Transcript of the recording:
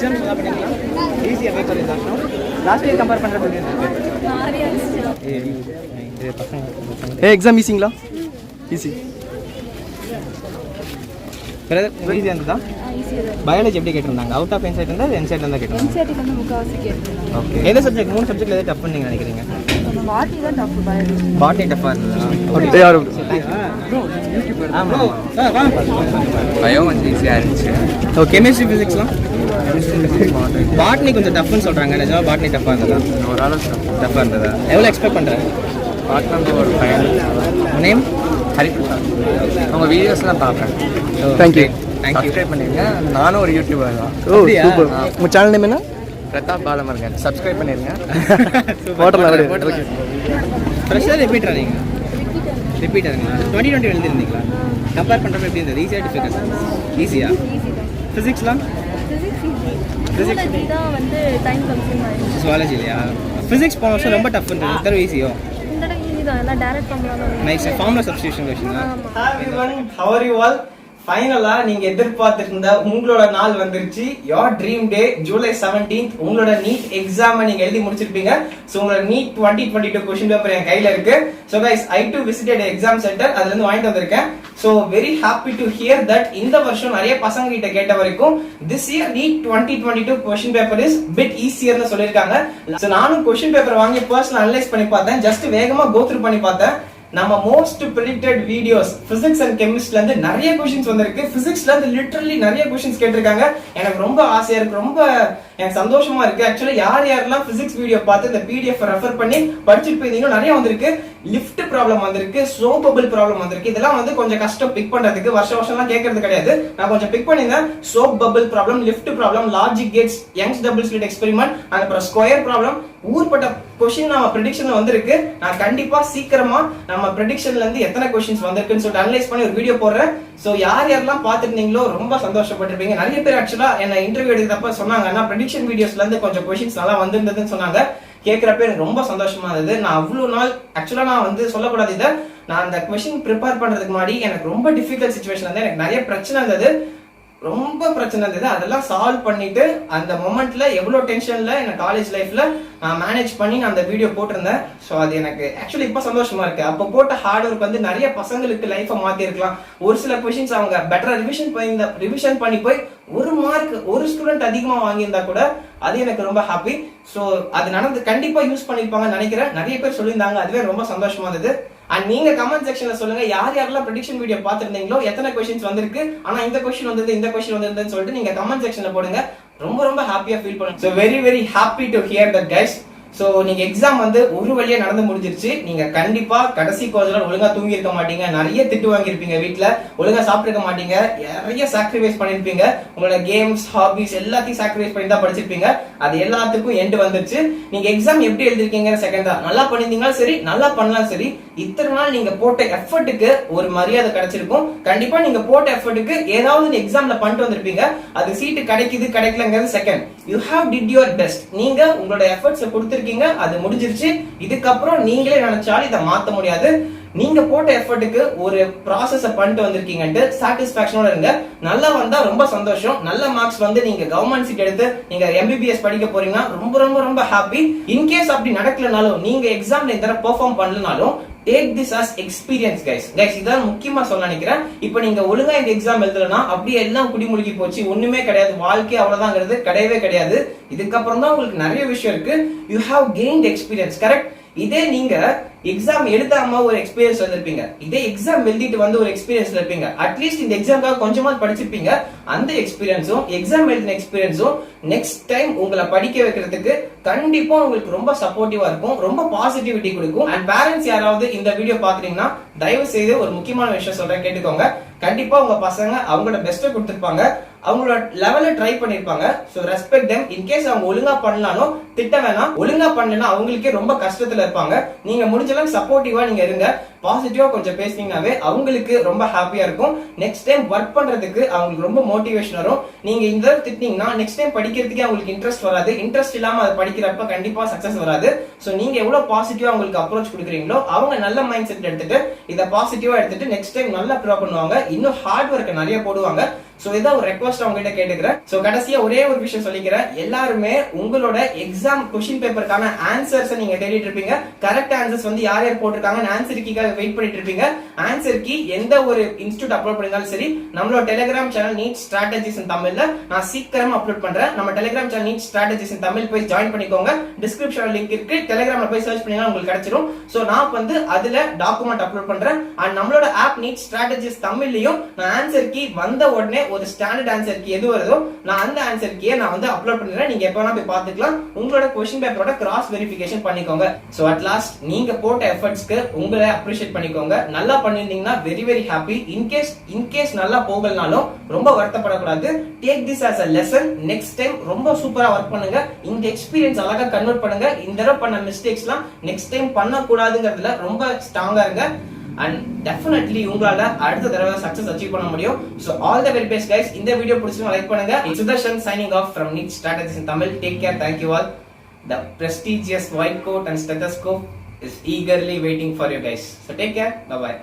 Exams நல்லா பண்ணீங்களா? ஈஸியாக போய் சொல்லி தான் லாஸ்ட் இயர் கம்பேர் பண்ணுறது எக்ஸாம் ஈஸிங்களா? ஈஸி. பிரதர் ஈஸியாக இருந்ததா? பயாலஜி எப்படி கேட்டிருந்தாங்க? அவுட் ஆஃப் என்சைட் இருந்தால் என்சைட் இருந்தால் கேட்டிருந்தாங்க. ஓகே. எந்த சப்ஜெக்ட் 3 சப்ஜெக்ட்ல எதாவது டஃப்னு நீங்கள் நினைக்கிறீங்க? பாட்னி டஃப்பாக இருந்ததா? ஆமாம். பயோ கொஞ்சம் ஈஸியாக இருந்துச்சு. ஓ கெமிஸ்ட்ரி ஃபிசிக்ஸ்லாம்? பாட்னி கொஞ்சம் டஃப்னு சொல்கிறாங்க. நிஜமா பாட்னி டஃப்பாக இருந்ததா? ஒரு ஆள் டஃப்பாக இருந்ததா? எவ்வளோ எக்ஸ்பெக்ட் பண்ணுறேன்? பாட்னி ஒரு 500. நேம் ஹரிபிரசாத். உங்கள் வீடியோஸ்லாம் பார்ப்பேன். தேங்க்யூ. சப்ஸ்கிரைப் பண்ணிருங்க. நானும் ஒரு யூடியூபர் தான். ஓ சூப்பர். உங்கள் சேனல் நேம் என்ன? பிரதாப் பாலமருங்க. சப்ஸ்கிரைப் பண்ணிருங்க. ஹோட்டலில் ஓகே. ஃப்ரெஷ்ஷாக ரிப்பீட்டரா நீங்கள்? ரிப்பீட்டருங்களா? 2020 எழுதிருந்தீங்களா? கம்பேர் பண்ணுறப்ப எப்படி இருந்தது? ஈஸியாக டிஃபிகல்ட்? ஈஸியா? ஃபிசிக்ஸ்லாம்? ஃபிசிக்ஸ் தான் வந்து டைம் கன்சியூம் ஆயிடுச்சு. ஜுவாலஜி இல்லையா? ஃபிசிக்ஸ் போன வருஷம் ரொம்ப டஃப் இருந்தது. இந்த ஈஸியோ? இந்த தடவை ஈஸி தான். எல்லாம் direct formula. Nice. Formula substitution question. Hi everyone, how are you all? ஃபைனலா நீங்க எதிர்பார்த்திருந்த உங்களோட நாள் வந்துருச்சு. Your dream day July 17th உங்களோட நீட் எக்ஸாம் நீங்க எழுதி முடிச்சிருப்பீங்க. சோ உங்களோட நீட் 2022 क्वेश्चन பேப்பர் என் கையில இருக்கு. So guys I too visited exam centre. அதுல இருந்து வாங்கிட்டு வந்திருக்கேன். So very happy to hear that இந்த வருஷம் நிறைய பசங்க கிட்ட கேட்ட வரைக்கும் this year NEET 2022 question paper is bit ஈஸியர்னு சொல்லிருக்காங்க. சோ நானும் क्वेश्चन பேப்பர் வாங்கி பர்சனல் அனலைஸ் பண்ணி பார்த்தேன். ஜஸ்ட் வேகமா கோ த்ரூ பண்ணி பார்த்தேன். நம்ம most predicted videos physics and கெமிஸ்ட்ரில இருந்து நிறைய क्वेश्चंस வந்திருக்கு. பிசிக்ஸ்ல இருந்து லிட்டரலி நிறைய क्वेश्चंस கேட்டிருக்காங்க. எனக்கு ரொம்ப ஆசையா இருக்கு, ரொம்ப எனக்கு சந்தோஷமா இருக்கு. ஆக்சுவலி யாரெல்லாம் பிசிக்ஸ் வீடியோ பார்த்து இந்த பிடிஎஃப் ரெஃபர் பண்ணி படிச்சிட்டு போயிருந்தீங்களோ நிறைய வந்திருக்கு. லிஃப்ட் ப்ராப்ளம் வந்திருக்கு, ஸ்லோ பபிள் ப்ராப்ளம் வந்திருக்கு. இதெல்லாம் வந்து கொஞ்சம் கஷ்டம் பிக் பண்றதுக்கு. வருஷம்லாம் கேட்கறது கிடையாது. நான் கொஞ்சம் பிக் பண்ணிருந்தேன். Soap bubble problem, lift problem, logic gates, Young's double slit experiment, அப்புறம் ஸ்கொயர் ப்ராப்ளம், ஊர்பட்ட क्वेश्चन நம்ம ப்ரெடிக்ஷன்ல வந்திருக்கு. நான் கண்டிப்பா சீக்கிரமா நம்ம ப்ரெடிக்ஷன்ல இருந்து எத்தனை क्वेश्चंस வந்திருக்குன்னு சொல்லிட்டு அனலைஸ் பண்ணி ஒரு வீடியோ போடுறேன். சோ யாரெல்லாம் பார்த்துட்டீங்களோ ரொம்ப சந்தோஷப்பட்டிருப்பீங்க. நிறைய பேர் ஆக்சுவலா என்ன இன்டர்வியூ எடுக்கிறப்ப சொன்னாங்கன்னா ப்ரெடிக்ஷன் வீடியோஸ்ல இருந்து கொஞ்சம் क्वेश्चंस நல்லா வந்திருந்ததுன்னு சொன்னாங்க. கேட்கிறப்ப எனக்கு ரொம்ப சந்தோஷமா இருந்தது. நான் அவ்வளவு நாள் ஆக்சுவலா நான் வந்து சொல்லக்கூடாது இதை, நான் அந்த क्वेश्चन ப்ரிப்பேர் பண்றதுக்கு முன்னாடி எனக்கு ரொம்ப டிஃபிகல்ட் சிச்சுவேஷன் இருந்தது. எனக்கு நிறைய பிரச்சனை இருந்தது, ரொம்ப பிரச்சனை இருந்தது. அதெல்லாம் சால்வ் பண்ணிட்டு அந்த மொமெண்ட்ல எவ்வளவு டென்ஷன்ல என்ன காலேஜ் லைஃப்ல நான் மேனேஜ் பண்ணி நான் அந்த வீடியோ போட்டிருந்தேன். ஸோ அது எனக்கு ஆக்சுவலி இப்ப சந்தோஷமா இருக்கு. அப்போ போட்ட ஹார்ட் ஒர்க் வந்து நிறைய பசங்களுக்கு லைஃபை மாத்தி இருக்கலாம். ஒரு சில क्वेश्चंस அவங்க பெட்டரா ரிவிஷன் பண்ணி போய் ஒரு மார்க் ஒரு ஸ்டூடெண்ட் அதிகமா வாங்கியிருந்தா கூட அது எனக்கு ரொம்ப ஹாப்பி. ஸோ அது நடந்து கண்டிப்பா யூஸ் பண்ணிருப்பாங்கன்னு நினைக்கிறேன். நிறைய பேர் சொல்லியிருந்தாங்க, அதுவே ரொம்ப சந்தோஷமா இருந்தது. அண்ட் நீங்க கமெண்ட் செக்ஷன்ல சொல்லுங்க யாரெல்லாம் ப்ரெடிக்ஷன் வீடியோ பார்த்திருந்தீங்களோ எத்தனை क्वेश्चंस வந்திருக்கு, ஆனா இந்த क्वेश्चन வந்தது இந்த क्वेश्चन வந்ததுன்னு சொல்லிட்டு நீங்க கமெண்ட் செக்ஷன்ல போடுங்க. ரொம்ப ரொம்ப ஹாப்பியா ஃபீல் பண்ணுங்க. So very very happy to hear that guys. So நீங்க எக்ஸாம் வந்து ஒரு வழியா நடந்து முடிஞ்சிருச்சு. நீங்க கண்டிப்பா கடைசி கொஞ்ச ஒழுங்கா தூங்கி இருக்க மாட்டீங்க, நிறைய திட்டு வாங்கியிருப்பீங்க, வீட்டுல ஒழுங்கா சாப்பிட்டுருக்க மாட்டீங்க, நிறைய சாக்ரிஃபைஸ் பண்ணிருப்பீங்க, உங்களோட கேம்ஸ் ஹாபிஸ் எல்லாத்தையும் சாக்ரிஃபைஸ் பண்ணி தான் படிச்சிருப்பீங்க. அது எல்லாத்துக்கும் எண்ட் வந்துருச்சு. நீங்க எக்ஸாம் எப்படி எழுதிருக்கீங்க செகண்டா நல்லா பண்ணிருந்தீங்களா சரி, நல்லா பண்ணலாம் சரி, இத்தனை நாள் நீங்க போட்ட எஃபர்ட்டுக்கு ஒரு மரியாதை கிடைச்சிருக்கும். கண்டிப்பா நீங்க போட்ட எஃபர்ட்டுக்கு ஏதாவது எக்ஸாம்ல பண்ணிட்டு வந்திருப்பீங்க. அது சீட்டு கிடைக்குது கிடைக்கலங்கிறது second. You have did your best. நீங்க உங்களோட எஃபர்ட்ஸ் கொடுத்திருக்கீங்க, அது முடிஞ்சிருச்சு. இதுக்கப்புறம் நீங்களே நினைச்சாலும் இதை மாத்த முடியாது. நீங்க போட்ட எஃபர்ட்டுக்கு ஒரு ப்ராசஸ் பண்ணிட்டு வந்திருக்கீங்கன்ட்டு சாட்டிஸ்பாக்சனோட இருங்க. நல்லா வந்தா ரொம்ப சந்தோஷம். நல்ல மார்க்ஸ் வந்து நீங்க கவர்மெண்ட் சீட் எடுத்து நீங்க எம்பிபிஎஸ் படிக்க போறீங்கன்னா ரொம்ப ரொம்ப ரொம்ப ஹாப்பி. இன்கேஸ் அப்படி நடக்கலனாலும் நீங்க எக்ஸாம்ல இந்த தடவை perform பண்ணலனாலும் take this as experience guys. இதான் முக்கியமா சொல்ல நினைக்கிறேன். இப்போ நீங்க ஒழுங்கா இந்த எக்ஸாம் எழுதலனா அப்படியே எல்லாம் குடிமுழுகி போச்சு, ஒண்ணுமே கிடையாது, வாழ்க்கை அவ்வளவுதாங்கிறது கிடையவே கிடையாது. இதுக்கப்புறம் தான் உங்களுக்கு நிறைய விஷயம் இருக்கு. you have gained experience, correct? இதே நீங்க எக்ஸாம் எழுதாம ஒரு எக்ஸ்பீரியன்ஸ் வந்திருப்பீங்க, இதே எக்ஸாம் எழுதிட்டு வந்து ஒரு எக்ஸ்பீரியன்ஸ் இருப்பீங்க. அட்லீஸ்ட் இந்த எக்ஸாம்காக கொஞ்சமா படிச்சிருப்பீங்க. அந்த எக்ஸ்பீரியன்ஸும் எக்ஸாம் எழுதின எக்ஸ்பீரியன்ஸும் நெக்ஸ்ட் டைம் உங்களை படிக்க வைக்கிறதுக்கு கண்டிப்பா உங்களுக்கு ரொம்ப சப்போர்ட்டிவா இருக்கும், ரொம்ப பாசிட்டிவிட்டி கொடுக்கும். அண்ட் பேரண்ட்ஸ் யாராவது இந்த வீடியோ பாக்குறீங்கன்னா தயவு செய்து ஒரு முக்கியமான விஷயம் சொல்றேன், கேட்டுக்கோங்க. கண்டிப்பா உங்க பசங்க அவங்களோட பெஸ்ட்டை கொடுத்திருப்பாங்க, அவங்களோட லெவல்ல ட்ரை பண்ணிருப்பாங்க. So respect them. In case அவங்க ஒழுங்கா பண்ணலாலும் திட்ட வேணாம். ஒழுங்கா பண்ணலனா அவங்களுக்கே ரொம்ப கஷ்டத்துல இருப்பாங்க. நீங்க முடிஞ்சளவுக்கு சப்போர்ட்டிவா நீங்க இருங்க, பாசிட்டிவா கொஞ்சம் பேசினீங்கனாவே அவங்களுக்கு ரொம்ப ஹாப்பியா இருக்கும். நெக்ஸ்ட் டைம் ஒர்க் பண்றதுக்கு அவங்களுக்கு ரொம்ப மோட்டிவேஷன் வரும். நீங்க இந்த திட்டினீங்கன்னா நெக்ஸ்ட் டைம் படிக்கிறதுக்கே அவங்களுக்கு இன்ட்ரெஸ்ட் வராது. இன்ட்ரெஸ்ட் இல்லாம அதை படிக்கிறப்ப கண்டிப்பா சக்சஸ் வராது. சோ நீங்க எவ்வளவு பாசிட்டிவா அவங்களுக்கு அப்ரோச் கொடுக்குறீங்களோ அவங்க நல்ல மைண்ட் செட் எடுத்துட்டு இதை பாசிட்டிவா எடுத்துட்டு நெக்ஸ்ட் டைம் நல்லா ப்ரோ பண்ணுவாங்க. இன்னும் ஹார்ட் ஒர்க் நிறைய போடுவாங்க. சோ இத ஒரு ரெக்வெஸ்ட் உங்ககிட்ட கேட்டுக்கிறேன். சோ கடைசியா ஒரே ஒரு விஷயம் சொல்லிக்கிறேன். எல்லாருமே உங்களோட எக்ஸாம் क्वेश्चन பேப்பருக்கான ஆன்சர்ஸ் நீங்க தேடிட்டு இருப்பீங்க. கரெக்ட் ஆன்சர்ஸ் வந்து யார் யார் போட்டுருக்காங்க ஆன்சர் கீக்காக வெயிட் பண்ணிட்டு இருப்பீங்க. ஆன்சர் கீ எந்த ஒரு இன்ஸ்டிடியூட் அப்லோட் பண்ணிருந்தாலும் சரி, நம்மளோட டெலிகிராம் சேனல் நீட் ஸ்ட்ராட்டஜிஸ் இன் தமிழ்ல நான் சீக்கிரமா அப்லோட் பண்றேன். நம்ம டெலிகிராம் சேனல் நீட் ஸ்ட்ராட்டஜிஸ் இன் தமிழ் போய் ஜாயின் பண்ணிக்கோங்க. டிஸ்கிரிப்ஷன்ல லிங்க் இருக்கு. டெலிகிராம்ல போய் சர்ச் பண்ணீங்கன்னா உங்களுக்கு கிடைச்சிரும். சோ நான் வந்து அதுல டாக்குமெண்ட் அப்லோட் பண்றேன். அண்ட் நம்மளோட ஆப் நீட் ஸ்ட்ராட்டஜிஸ் தமிழ்லயும் நான் ஆன்சர் கீ வந்த உடனே ஒரு ஸ்டாண்டர்ட் ஆன்சர் கீ எது வருதோ நான் அந்த ஆன்சர் கீயை நான் வந்து அப்லோட் பண்றேன். நீங்க எப்ப வேணா போய் பாத்துக்கலாம். உங்களோட क्वेश्चन பேப்பரோட கிராஸ் வெரிஃபிகேஷன் பண்ணிக்கோங்க. சோ அட் லாஸ்ட் நீங்க போட்ட எஃபர்ட்ஸ்க்கு உங்களை அப்ரிஷியேட் பண்ணிக்கோங்க. நல்லா பண்ணிருந்தீங்கன்னா வெரி வெரி ஹாப்பி. இன்கேஸ் நல்லா போகலனாலும் ரொம்ப வருத்தப்படக்கூடாது. Take this as a lesson. Next time ரொம்ப சூப்பரா ஒர்க் பண்ணுங்க. இந்த எக்ஸ்பீரியன்ஸ் அழகா கன்வெர்ட் பண்ணுங்க. இந்த தடவை பண்ண மிஸ்டேக்ஸ்லாம் நெக்ஸ்ட் டைம் பண்ண கூடாதுங்கிறதுல ரொம்ப ஸ்ட்ராங்கா இருங்க. and definitely உங்களால அடுத்த தடவை சக்சஸ் அச்சீவ் பண்ண முடியும். so all the very best guys. இந்த வீடியோ பிடிச்சிருந்தா லைக் பண்ணுங்க. Sudarshan signing off from Neet Strategies in Tamil. Take care. Thank you all. The prestigious white coat and stethoscope is eagerly waiting for you guys. So take care. Bye bye.